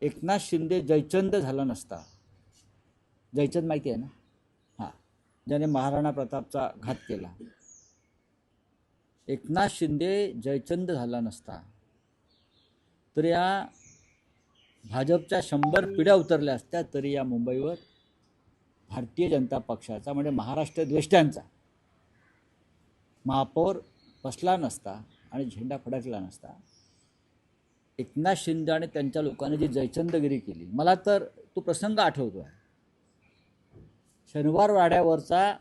एकनाथ शिंदे जयचंद झाला नसता, जयचंद माहिती आहे ना, हां, ज्याने महाराणा प्रतापचा घात केला, एकनाथ शिंदे जयचंद झाला नसता तर या भाजपच्या 100 पिढ्या उतरल्या असत्या तरी या मुंबईवर भारतीय जनता पक्षाचा म्हणजे महाराष्ट्र द्वेष्ट्यांचा महापौर बसला नसता आणि झेंडा फडकला नसता. एकनाथ शिंदे आणि त्यांच्या लोकांनी जी जयचंदगिरी केली, मला तर तो प्रसंग आठवतो आहे. शनिवार वाड्यावरचा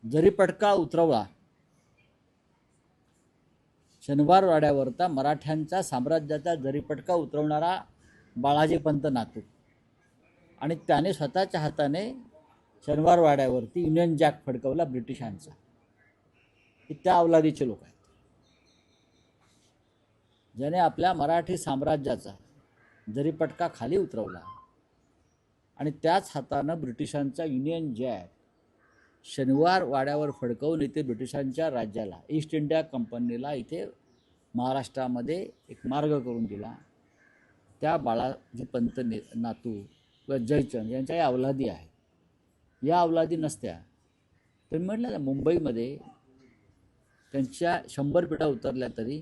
जरीपटका उतरवला, शनिवार वाड्यावरचा मराठ्यांचा साम्राज्याचा जरीपटका उतरवणारा बाळाजी पंत नातू, आणि त्याने स्वतःच्या हाताने शनिवार वाड्यावरती युनियन जॅक फडकवला ब्रिटिशांचा. हे त्या अवलादीचे लोक आहेत ज्याने आपल्या मराठी साम्राज्याचा जरीपटका खाली उतरवला आणि त्याच हातानं ब्रिटिशांचा युनियन जॅक शनिवार वाड्यावर फडकवून इथे ब्रिटिशांच्या राज्याला, ईस्ट इंडिया कंपनीला इथे महाराष्ट्रामध्ये एक मार्ग करून दिला. त्या बाळाजी पंत नातू व जयचंद यांच्या या अवलादी आहेत. या अवलादी नसत्या तर म्हटलं ना, मुंबईमध्ये त्यांच्या 100 पिढ्या उतरल्या तरी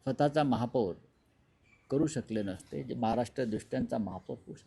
स्वतःचा महापौर करू शकले नसते, जे महाराष्ट्र दृष्ट्यांचा महापौर होऊ शकतो.